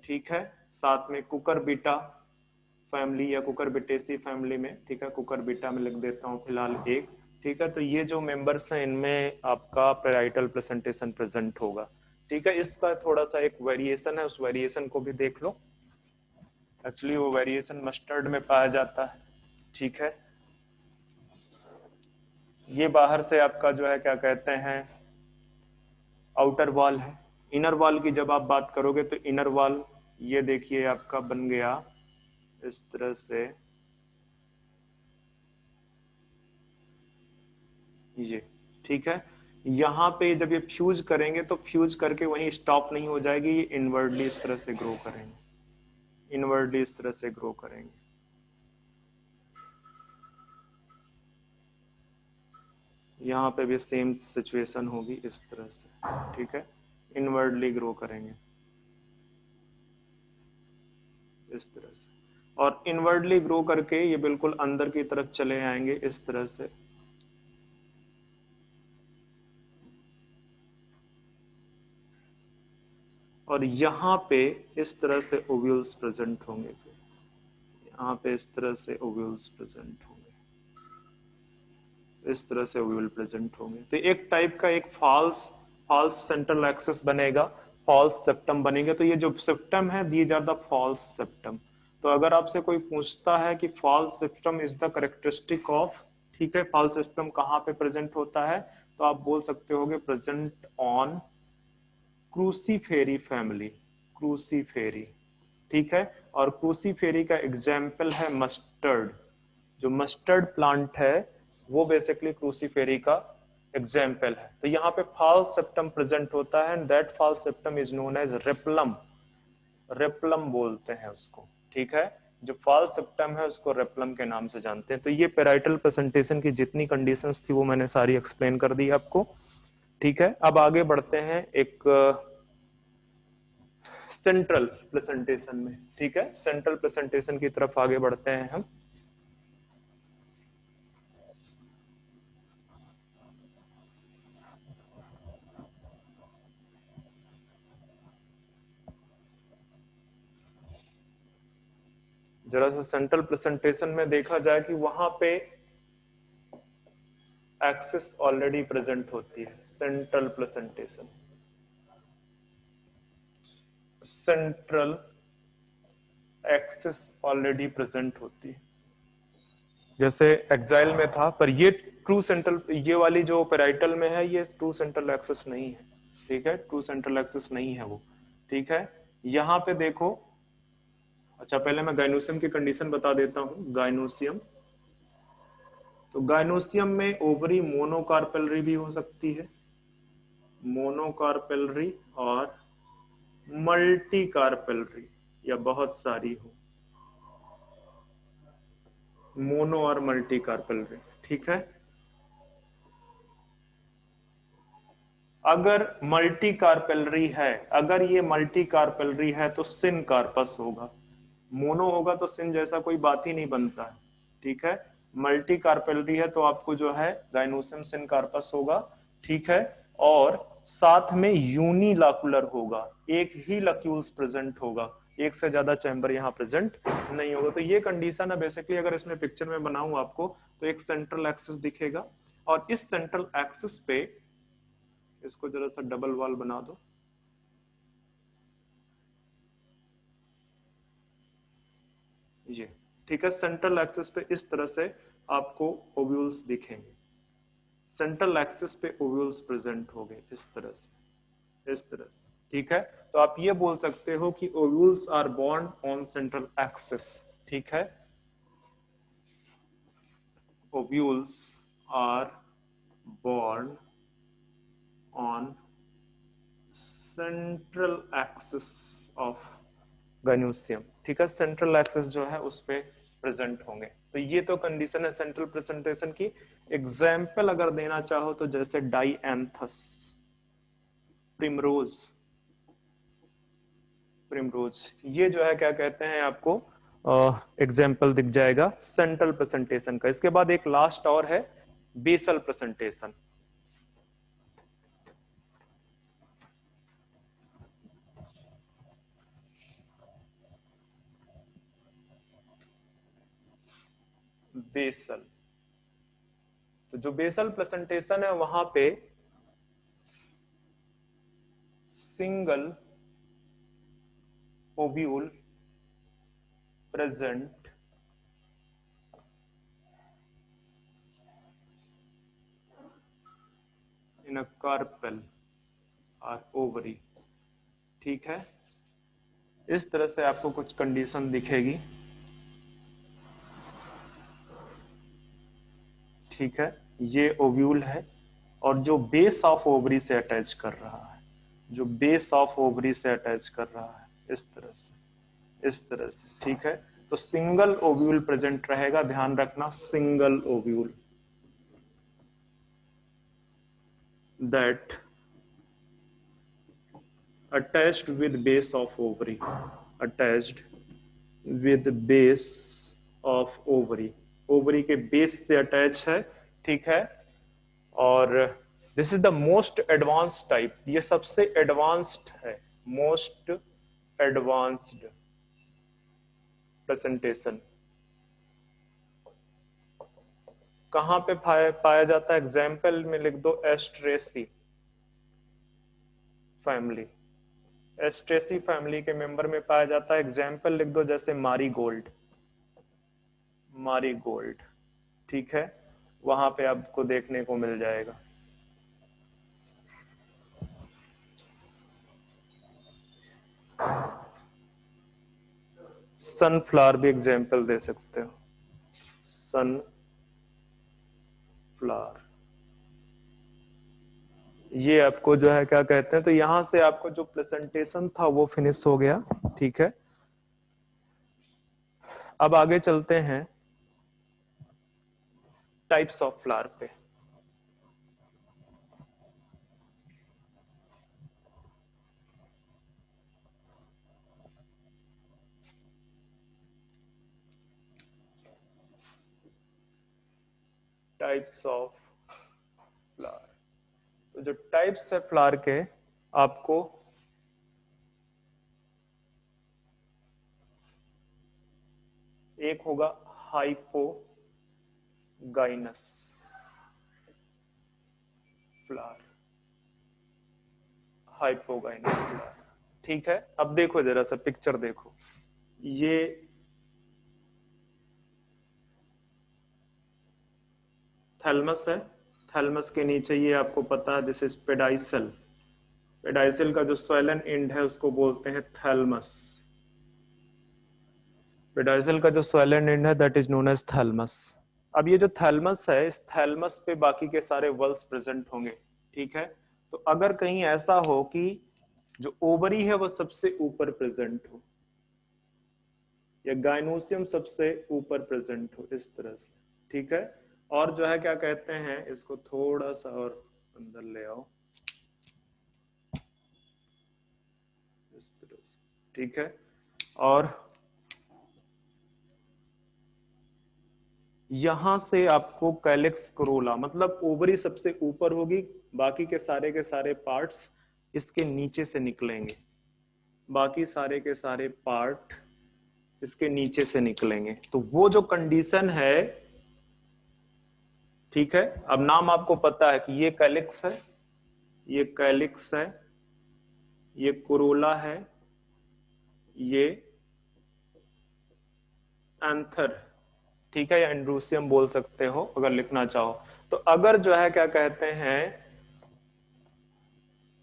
ठीक है। साथ में कुकर बीटा फैमिली या कुकर बिटेसी फैमिली में, ठीक है, कुकर बीटा में लिख देता हूं फिलहाल एक, ठीक है। तो ये जो मेंबर्स हैं इनमें आपका पेराइटल प्रेजेंटेशन प्रेजेंट होगा, ठीक है। इसका थोड़ा सा एक वेरिएशन है, उस वेरिएशन को भी देख लो। एक्चुअली वो वेरिएशन मस्टर्ड में पाया जाता है, ठीक है। ये बाहर से आपका जो है क्या कहते हैं आउटर वॉल है। इनर वॉल की जब आप बात करोगे तो इनर वॉल ये देखिए आपका बन गया इस तरह से, ये ठीक है। यहाँ पे जब ये फ्यूज करेंगे तो फ्यूज करके वहीं स्टॉप नहीं हो जाएगी, ये इनवर्डली इस तरह से ग्रो करेंगे, इनवर्डली इस तरह से ग्रो करेंगे। यहाँ पे भी सेम सिचुएशन होगी इस तरह से, ठीक है, इनवर्डली ग्रो करेंगे इस तरह से, और इनवर्डली ग्रो करके ये बिल्कुल अंदर की तरफ चले आएंगे इस तरह से। और यहाँ पे इस तरह से ओव्यूल्स प्रेजेंट होंगे, यहाँ पे इस तरह से ओव्यूल्स प्रेजेंट होंगे, इस तरह से ओव्यूल प्रेजेंट होंगे। तो एक टाइप का एक फॉल्स सेंट्रल एक्सिस बनेगा, फॉल्स सेप्टम बनेगा। तो ये जो सेप्टम है, these are the false septum. तो अगर आपसे कोई पूछता है कि false septum is the characteristic of, ठीक है, फॉल्स सेप्टम कहाँ पे प्रेजेंट होता है, तो आप बोल सकते होगे प्रेजेंट ऑन क्रूसीफेरी फैमिली, क्रूसीफेरी, ठीक है। और क्रूसीफेरी का एग्जाम्पल है मस्टर्ड, जो मस्टर्ड प्लांट है वो बेसिकली क्रूसीफेरी का एग्जाम्पल है। तो यहाँ पे फॉल सेप्टम प्रेजेंट होता है, and that false septum is known as replum, replum बोलते हैं उसको, ठीक है। जो फॉल सेप्टम है उसको रेपलम के नाम से जानते हैं। तो ये पेराइटल प्रेजेंटेशन की जितनी कंडीशंस थी वो मैंने सारी एक्सप्लेन कर दी आपको, ठीक है। अब आगे बढ़ते हैं एक सेंट्रल प्रेजेंटेशन में, ठीक है, सेंट्रल प्रेजेंटेशन की तरफ आगे बढ़ते हैं हम। जरा सा सेंट्रल प्रेजेंटेशन में देखा जाए कि वहां पे एक्सिस ऑलरेडी प्रेजेंट होती है, central presentation, central axis already present होती है, जैसे एक्साइल में था। पर ये ट्रू सेंट्रल, ये वाली जो पेराइटल में है ये ट्रू सेंट्रल एक्सिस नहीं है, ठीक है, ट्रू सेंट्रल एक्सिस नहीं है वो, ठीक है। यहां पे देखो, अच्छा पहले मैं गाइनोसियम की कंडीशन बता देता हूं। गाइनोसियम, तो गाइनोसियम में ओवरी मोनोकार्पेलरी भी हो सकती है, मोनोकार्पेलरी और मल्टी कार्पेलरी, या बहुत सारी हो, मोनो और मल्टी कार्पेलरी, ठीक है। अगर मल्टी कार्पेलरी है, अगर ये मल्टी कार्पेलरी है तो सिन कार्पस होगा, मोनो होगा तो सिन जैसा कोई बात ही नहीं बनता है, ठीक है। मल्टी कार्पेलरी है तो आपको जो है गाइनोसियम सिन कार्पस होगा, ठीक है। और साथ में यूनिलाकुलर होगा, एक ही लक्यूल्स प्रेजेंट होगा, एक से ज्यादा चैम्बर यहाँ प्रेजेंट नहीं होगा। तो ये कंडीशन है बेसिकली। अगर इसमें पिक्चर में बनाऊं आपको तो एक सेंट्रल एक्सिस दिखेगा, और इस सेंट्रल एक्सिस पे इसको जरा सा डबल वॉल बना दो, ये ठीक है। सेंट्रल एक्सिस पे इस तरह से आपको ओव्यूल्स दिखेंगे, सेंट्रल एक्सिस पे ओव्यूल्स प्रेजेंट हो गए इस तरह से, इस तरह से, ठीक है। तो आप ये बोल सकते हो कि ovules are borne on central axis, ठीक है, ovules are borne on central axis of gynoecium, ठीक है, सेंट्रल एक्सिस जो है उस पे प्रेजेंट होंगे। तो ये तो कंडीशन है सेंट्रल प्रेजेंटेशन की। एग्जाम्पल अगर देना चाहो तो जैसे डाइएंथस, प्रिमरोज, प्रिमरोज, ये जो है क्या कहते हैं आपको, एग्जाम्पल दिख जाएगा सेंट्रल प्रेजेंटेशन का। इसके बाद एक लास्ट और है बेसल प्रेजेंटेशन। बेसल, तो जो बेसल प्रेजेंटेशन है वहां पे single ovule present in a carpel और ओवरी, ठीक है। इस तरह से आपको कुछ कंडीशन दिखेगी, ठीक है। ये ओव्यूल है, और जो बेस ऑफ ओवरी से अटैच कर रहा है, जो बेस ऑफ ओवरी से अटैच कर रहा है, इस तरह से, इस तरह से, ठीक है। तो सिंगल ओव्यूल प्रेजेंट रहेगा, ध्यान रखना, single ovule that attached with base of ovary, attached with base of ovary, ovary के बेस से अटैच है, ठीक है। और this is the most advanced type, ये सबसे एडवांस्ड है, मोस्ट एडवांस्ड प्रेजेंटेशन। कहां पे पाया जाता है? एग्जाम्पल में लिख दो, एस्ट्रेसी फैमिली, एस्ट्रेसी फैमिली के मेंबर में पाया जाता है। एग्जाम्पल लिख दो, जैसे मारी गोल्ड, मारी गोल्ड, ठीक है, वहां पे आपको देखने को मिल जाएगा। सनफ्लावर भी एग्जाम्पल दे सकते हो, सनफ्लावर, ये आपको जो है क्या कहते हैं। तो यहां से आपको जो प्रेजेंटेशन था वो फिनिश हो गया, ठीक है। अब आगे चलते हैं टाइप्स ऑफ फ्लावर पे। टाइप्स ऑफ फ्लावर, तो जो टाइप्स है फ्लावर के, आपको एक होगा हाइपोगाइनस फ्लावर, हाइपोगाइनस फ्लावर, ठीक है। अब देखो जरा सा पिक्चर देखो, ये थैलमस है, थैलमस के नीचे ये आपको पता है दिस इज पेडाइसल, पेडाइसल का जो स्वेलन एंड है उसको बोलते हैं थैलमस, पेडाइसल का जो स्वेलन एंड है that is known as thalamus. अब ये जो थैलमस है, इस थैलमस पे बाकी के सारे वल्स प्रेजेंट होंगे, ठीक है। तो अगर कहीं ऐसा हो कि जो ओवरी है वो सबसे ऊपर प्रेजेंट हो, या गाइनोसियम सबसे ऊपर प्रेजेंट हो, इस तरह से, ठीक है। और जो है क्या कहते हैं, इसको थोड़ा सा और अंदर ले आओ, इस तरह से, ठीक है। और यहां से आपको कैलिक्स कोरोला, मतलब ओवरी सबसे ऊपर होगी, बाकी के सारे पार्ट्स इसके नीचे से निकलेंगे, बाकी सारे के सारे पार्ट इसके नीचे से निकलेंगे। तो वो जो कंडीशन है, ठीक है, अब नाम आपको पता है कि ये कैलिक्स है, ये कैलिक्स है, ये कोरोला है, ये एंथर, ठीक है, या एंड्रूसियम बोल सकते हो अगर लिखना चाहो। तो अगर जो है क्या कहते हैं,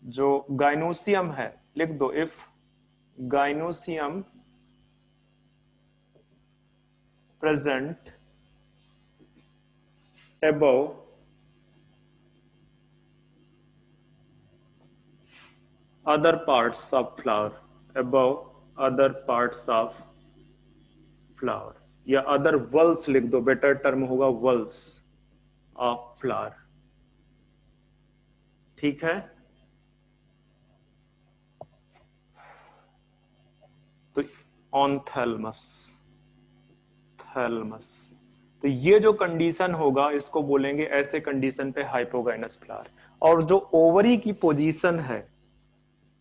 जो गाइनोसियम है, लिख दो, if gynoecium present above other parts of flower, above other parts of flower, या अदर वल्स लिख दो, बेटर टर्म होगा वल्स ऑफ फ्लावर, ठीक है। तो ऑन थैलमस, थैलमस, तो ये जो कंडीशन होगा इसको बोलेंगे, ऐसे कंडीशन पे हाइपोगाइनस फ्लावर। और जो ओवरी की पोजीशन है,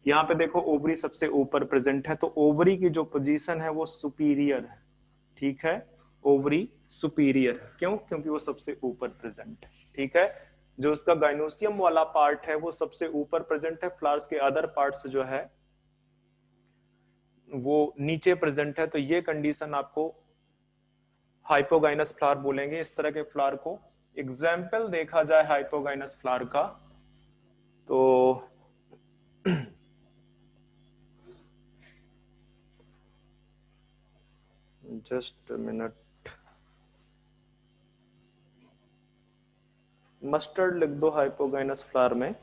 यहां पे देखो ओवरी सबसे ऊपर प्रेजेंट है, तो ओवरी की जो पोजीशन है वो सुपीरियर है, ठीक है, ओवरी सुपीरियर है, क्यों? क्योंकि वो सबसे ऊपर प्रेजेंट है, ठीक है। जो उसका गाइनोसियम वाला पार्ट है वो सबसे ऊपर प्रेजेंट है, फ्लावर्स के अदर पार्ट्स जो है वो नीचे प्रेजेंट है। तो ये कंडीशन आपको हाइपोगाइनस फ्लावर बोलेंगे, इस तरह के फ्लावर को। एग्जाम्पल देखा जाए हाइपोगाइनस फ्लावर का, तो जस्ट मिनट, मस्टर्ड लिख दो हाइपोगाइनस फ्लावर में।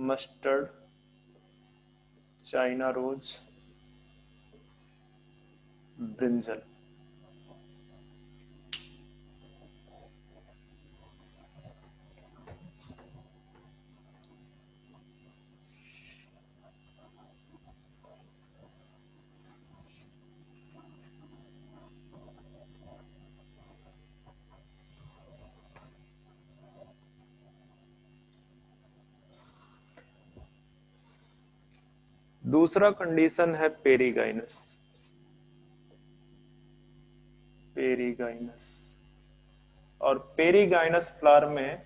Mustard, China rose, brinjal. दूसरा कंडीशन है पेरीगाइनस। पेरीगाइनस, और पेरीगाइनस फ्लावर में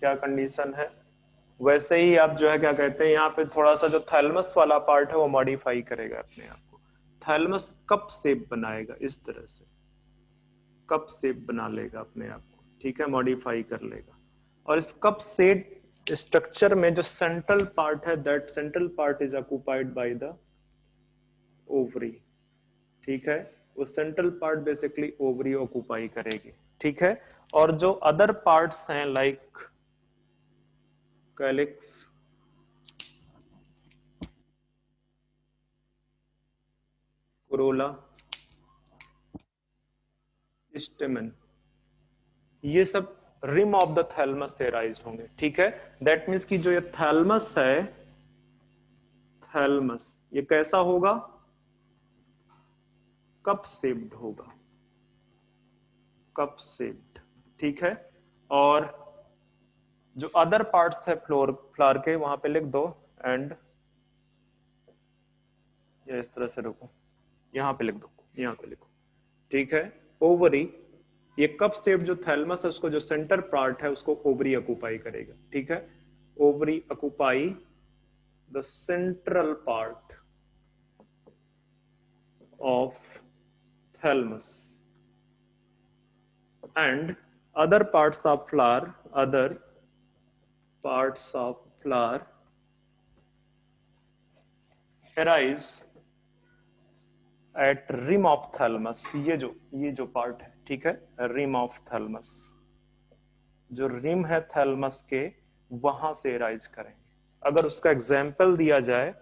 क्या कंडीशन है, वैसे ही आप जो है क्या कहते हैं, यहाँ पे थोड़ा सा जो थैलमस वाला पार्ट है वो मॉडिफाई करेगा अपने आप को। थैलमस कप शेप बनाएगा, इस तरह से कप शेप बना लेगा अपने आप को, ठीक है, मॉडिफाई कर लेगा। और इस कप शेप स्ट्रक्चर में जो सेंट्रल पार्ट है, that central part is occupied by the ovary, ठीक है। वो central part basically ovary occupy करेगी, ठीक है। और जो अदर पार्ट्स हैं लाइक कैलिक्स, कोरोला, स्टेमन, ये सब रिम ऑफ द थैलमस से राइज होंगे, ठीक है। दैट मीन्स कि जो ये थैलमस है, थैलमस ये कैसा होगा, कप शेप्ड होगा, कप शेप्ड, ठीक है। और जो अदर पार्ट्स है फ्लावर के वहां पे लिख दो, एंड ये इस तरह से रुको, यहां पे लिख दो, यहां पे लिखो, ठीक है। ओवरी, ये कप शेप जो थैलमस है उसको जो सेंटर पार्ट है उसको ओवरी ऑक्युपाई करेगा, ठीक है। Ovary occupy the central part of thalamus, and other parts of flower, other parts of flower arise at rim of thalamus। ये जो पार्ट है, ठीक है, रिम ऑफ थैलमस, जो रिम है थैलमस के वहां से राइज करेंगे। अगर उसका एग्जाम्पल दिया जाए,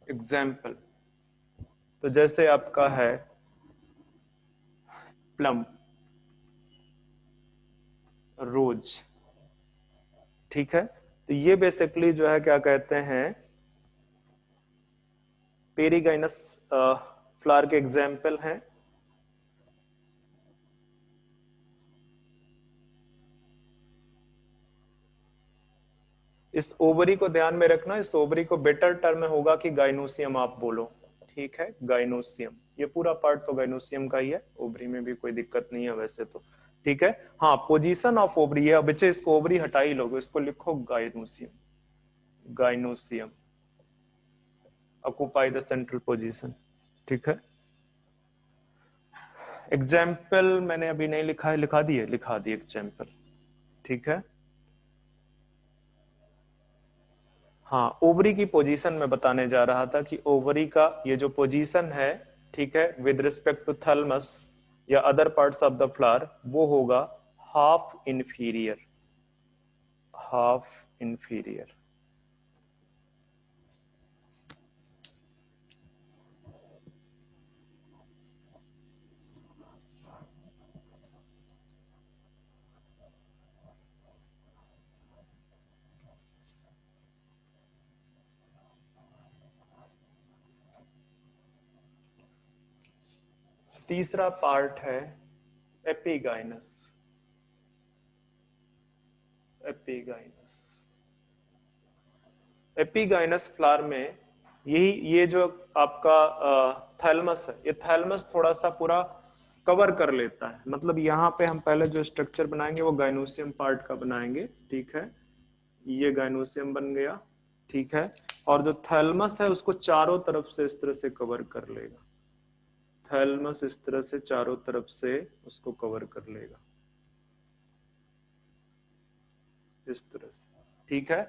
एग्जाम्पल तो जैसे आपका है प्लम, रोज, ठीक है। तो ये बेसिकली जो है क्या कहते हैं, पेरीगाइनस फ्लावर के एग्जाम्पल हैं। इस ओवरी को ध्यान में रखना, इस ओवरी को बेटर टर्म में होगा कि गाइनोसियम आप बोलो, ठीक है, गाइनोसियम, ये पूरा पार्ट तो गाइनोसियम का ही है, ओवरी में भी कोई दिक्कत नहीं है वैसे तो, ठीक है। हाँ, पोजीशन ऑफ ओवरी है, बच्चे इसको ओवरी हटा ही लोगे, इसको लिखो gynoecium, gynoecium occupy the central position, ठीक है। एग्जाम्पल मैंने अभी नहीं लिखा है, लिखा दिए एग्जाम्पल, ठीक है। हाँ, ओवरी की पोजीशन में बताने जा रहा था कि ओवरी का ये जो पोजीशन है, ठीक है, विद रिस्पेक्ट टू थैलमस या other parts of the flower, वो होगा हाफ इंफीरियर, हाफ इंफीरियर। तीसरा पार्ट है एपिगाइनस, एपिगाइनस, एपिगाइनस फ्लावर में ये जो आपका थैलमस है, ये थैलमस थोड़ा सा पूरा कवर कर लेता है, मतलब यहाँ पे हम पहले जो स्ट्रक्चर बनाएंगे वो गाइनोसियम पार्ट का बनाएंगे, ठीक है, ये गाइनोसियम बन गया, ठीक है। और जो थैलमस है उसको चारों तरफ से इस तरह से कवर कर लेगा, थैलमस इस तरह से चारों तरफ से उसको कवर कर लेगा इस तरह से, ठीक है।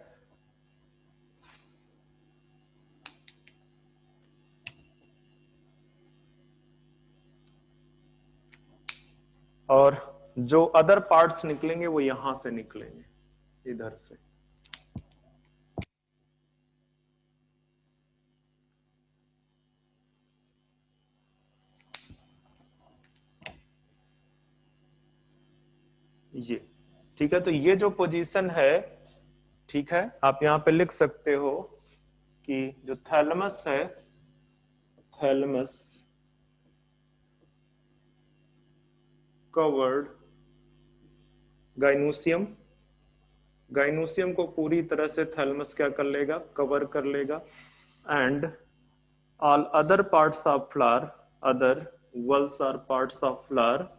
और जो अदर पार्ट्स निकलेंगे वो यहां से निकलेंगे, इधर से। ये ठीक है, तो ये जो पोजीशन है, ठीक है, आप यहां पे लिख सकते हो कि जो थैलमस है, थैलमस कवर्ड गाइनोसियम, गाइनोसियम को पूरी तरह से थैलमस क्या कर लेगा, कवर कर लेगा। And all other parts of flower, other whorls are parts of flower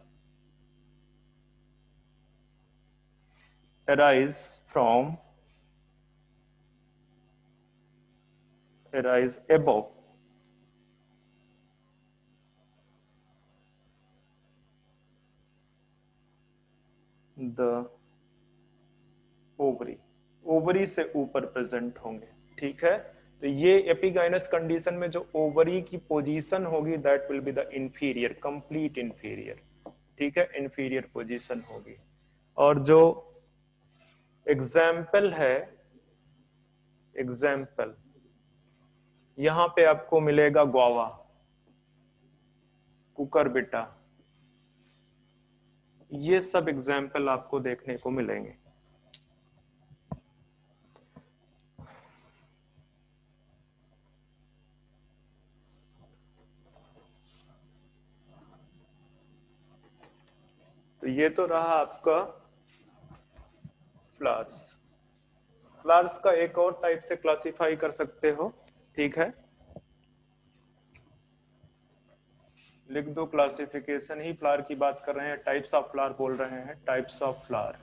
arise above the ovary, ovary से ऊपर प्रेजेंट होंगे, ठीक है। तो ये एपिगाइनस कंडीशन में जो ओवरी की पोजीशन होगी that will be the inferior, complete inferior, ठीक है, इंफीरियर पोजीशन होगी। और जो एग्जाम्पल है, एग्जाम्पल यहां पे आपको मिलेगा ग्वावा, कुकरबिटा, ये सब एग्जाम्पल आपको देखने को मिलेंगे। तो ये तो रहा आपका फ्लावर्स। फ्लावर्स का एक और टाइप से क्लासिफाई कर सकते हो, ठीक है, लिख दो क्लासिफिकेशन, ही फ्लावर की बात कर रहे हैं, टाइप्स ऑफ फ्लावर बोल रहे हैं, types of flower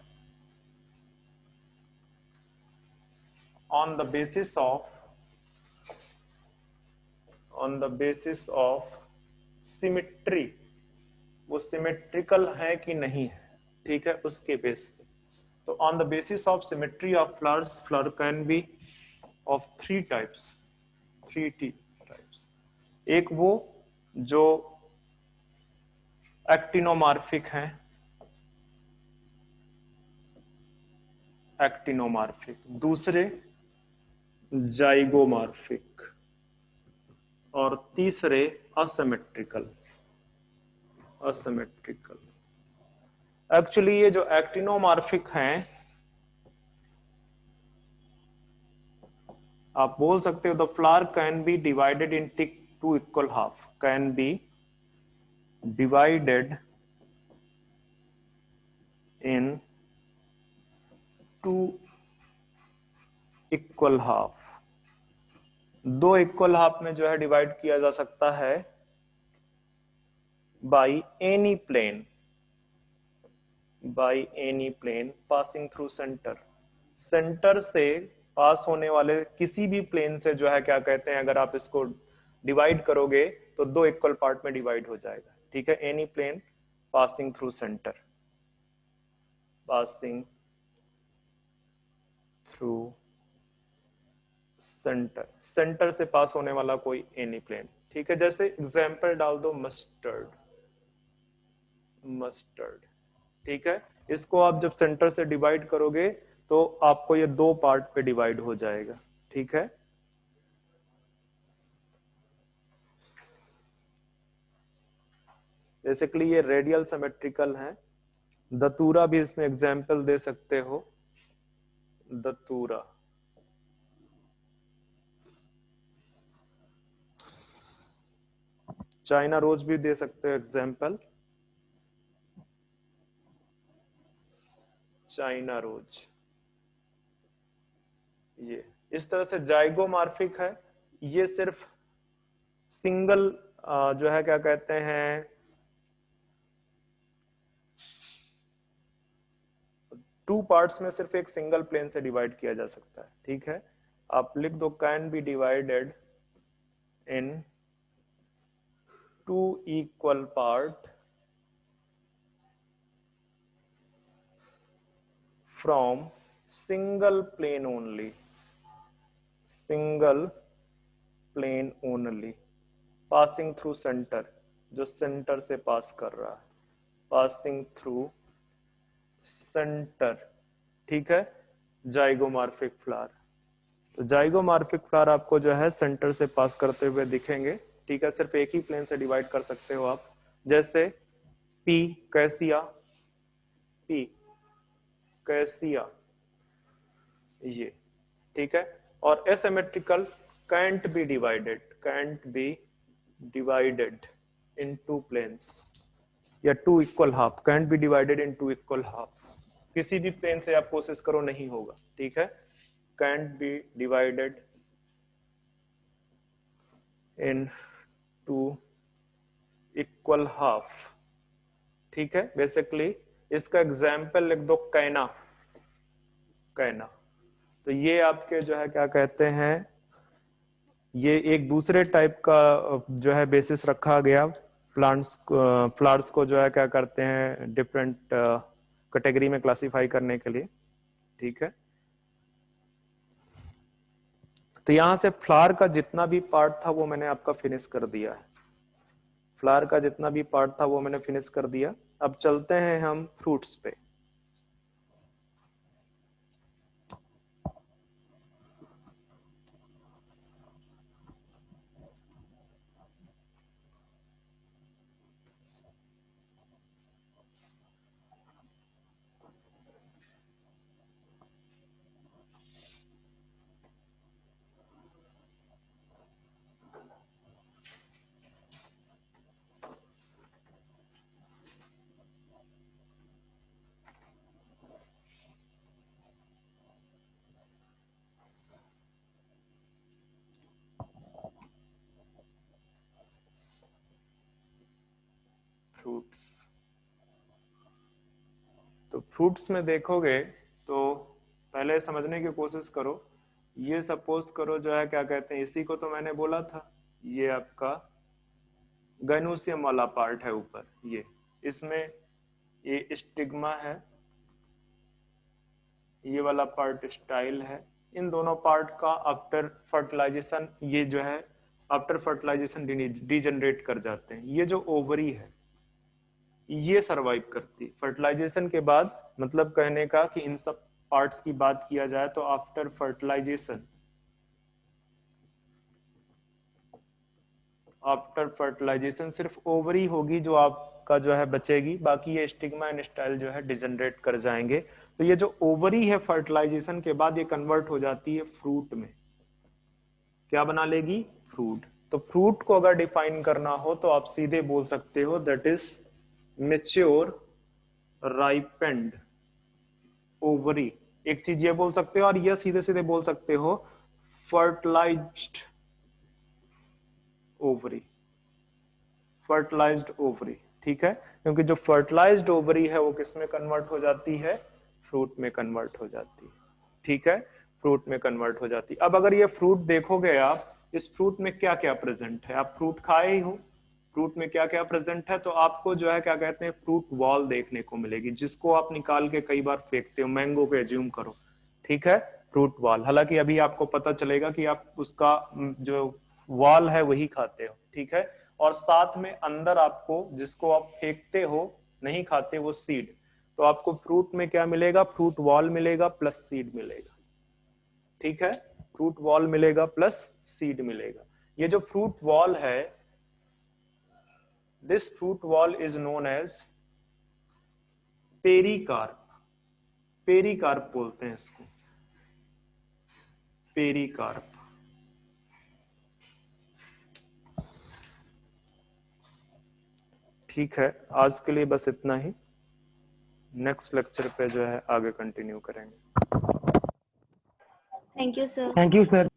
on the basis of symmetry, वो सिमेट्रिकल है कि नहीं है, ठीक है, उसके बेस पे। तो on the basis of symmetry of flowers, flower can B of three types, three types. एक वो जो एक्टिनोमार्फिक हैं, एक्टिनोमार्फिक, दूसरे जाइगोमार्फिक, और तीसरे असिमेट्रिकल, असिमेट्रिकल। एक्चुअली ये जो एक्टिनोमार्फिक हैं, आप बोल सकते हो the flower can be divided in two equal half, can be divided in two equal half, दो इक्वल हाफ में जो है डिवाइड किया जा सकता है by any plane, by any plane passing through centre, centre से पास होने वाले किसी भी प्लेन से जो है क्या कहते हैं, अगर आप इसको डिवाइड करोगे तो दो इक्वल पार्ट में डिवाइड हो जाएगा, ठीक है, any plane passing through centre, passing through centre, centre से पास होने वाला कोई एनी प्लेन, ठीक है। जैसे एग्जांपल डाल दो मस्टर्ड, मस्टर्ड, ठीक है, इसको आप जब सेंटर से डिवाइड करोगे तो आपको ये दो पार्ट पे डिवाइड हो जाएगा, ठीक है। बेसिकली ये रेडियल सिमेट्रिकल है। दतूरा भी इसमें एग्जाम्पल दे सकते हो, दतूरा, चाइना रोज भी दे सकते हो एग्जाम्पल, चाइना रोज। ये इस तरह से जाइगोमार्फिक है, ये सिर्फ सिंगल जो है क्या कहते हैं, टू पार्ट्स में सिर्फ एक सिंगल प्लेन से डिवाइड किया जा सकता है, ठीक है। आप लिख दो can be divided in two equal part from single plane only, single plane only, passing through centre, जो सेंटर से पास कर रहा है, पासिंग थ्रू सेंटर, ठीक है, जाइगोमॉर्फिक फ्लावर। तो जाइगोमॉर्फिक फ्लावर आपको जो है सेंटर से पास करते हुए दिखेंगे, ठीक है, सिर्फ एक ही प्लेन से डिवाइड कर सकते हो आप, जैसे पी कैसिया, पी कैसिया ये, ठीक है। और asymmetrical can't be divided, can't be divided in two planes, या two equal half, can't be divided in two equal half, किसी भी प्लेन से आप कोशिश करो नहीं होगा, ठीक है, can't be divided in two equal half, ठीक है। बेसिकली इसका एग्जाम्पल लिख दो कैना, कैना। तो ये आपके जो है क्या कहते हैं, ये एक दूसरे टाइप का जो है बेसिस रखा गया प्लांट्स, फ्लावर्स को जो है क्या करते हैं डिफरेंट कैटेगरी में क्लासिफाई करने के लिए, ठीक है। तो यहां से फ्लावर का जितना भी पार्ट था वो मैंने आपका फिनिश कर दिया है, फ्लावर का जितना भी पार्ट था वो मैंने फिनिश कर दिया। अब चलते हैं हम फ्रूट्स पे। फ्रूट्स, तो फ्रूट्स में देखोगे तो पहले समझने की कोशिश करो। ये सपोज करो जो है क्या कहते हैं, इसी को तो मैंने बोला था, ये आपका गैनोसियम वाला पार्ट है ऊपर, ये इसमें ये स्टिग्मा है, ये वाला पार्ट स्टाइल है। इन दोनों पार्ट का आफ्टर फर्टिलाइजेशन, ये जो है आफ्टर फर्टिलाइजेशन डीजनरेट कर जाते हैं। ये जो ओवरी है ये सरवाइव करती फर्टिलाइजेशन के बाद, मतलब कहने का कि इन सब पार्ट्स की बात किया जाए तो आफ्टर फर्टिलाइजेशन, आफ्टर फर्टिलाइजेशन सिर्फ ओवरी होगी जो आपका जो है बचेगी, बाकी ये स्टिग्मा एंड स्टाइल जो है डिजनरेट कर जाएंगे। तो ये जो ओवरी है फर्टिलाइजेशन के बाद ये कन्वर्ट हो जाती है फ्रूट में, क्या बना लेगी, फ्रूट। तो फ्रूट को अगर डिफाइन करना हो तो आप सीधे बोल सकते हो that is mature ripened ovary. एक चीज ये बोल सकते हो, और ये सीधे सीधे बोल सकते हो फर्टिलाइज्ड ओवरी, फर्टिलाइज्ड ओवरी, ठीक है। क्योंकि जो फर्टिलाइज्ड ओवरी है वो किस में कन्वर्ट हो जाती है, फ्रूट में कन्वर्ट हो जाती है, ठीक है, फ्रूट में कन्वर्ट हो जाती है। अब अगर ये फ्रूट देखोगे आप, इस फ्रूट में क्या क्या प्रेजेंट है, आप फ्रूट खाए ही हो, फ्रूट में क्या क्या प्रेजेंट है, तो आपको जो है क्या कहते हैं फ्रूट वॉल देखने को मिलेगी, जिसको आप निकाल के कई बार फेंकते हो, मैंगो को एज्यूम करो, ठीक है, फ्रूट वॉल। हालांकि अभी आपको पता चलेगा कि आप उसका जो वॉल है वही खाते हो, ठीक है। और साथ में अंदर आपको जिसको आप फेंकते हो नहीं खाते वो सीड, तो आपको फ्रूट में क्या मिलेगा, फ्रूट वॉल मिलेगा प्लस सीड मिलेगा, ठीक है, फ्रूट वॉल मिलेगा प्लस सीड मिलेगा। ये जो फ्रूट वॉल है, this fruit wall is known as pericarp, pericarp बोलते हैं इसको, पेरिकार्प। ठीक है, आज के लिए बस इतना ही, नेक्स्ट लेक्चर पे जो है आगे कंटिन्यू करेंगे। Thank you sir. Thank you sir.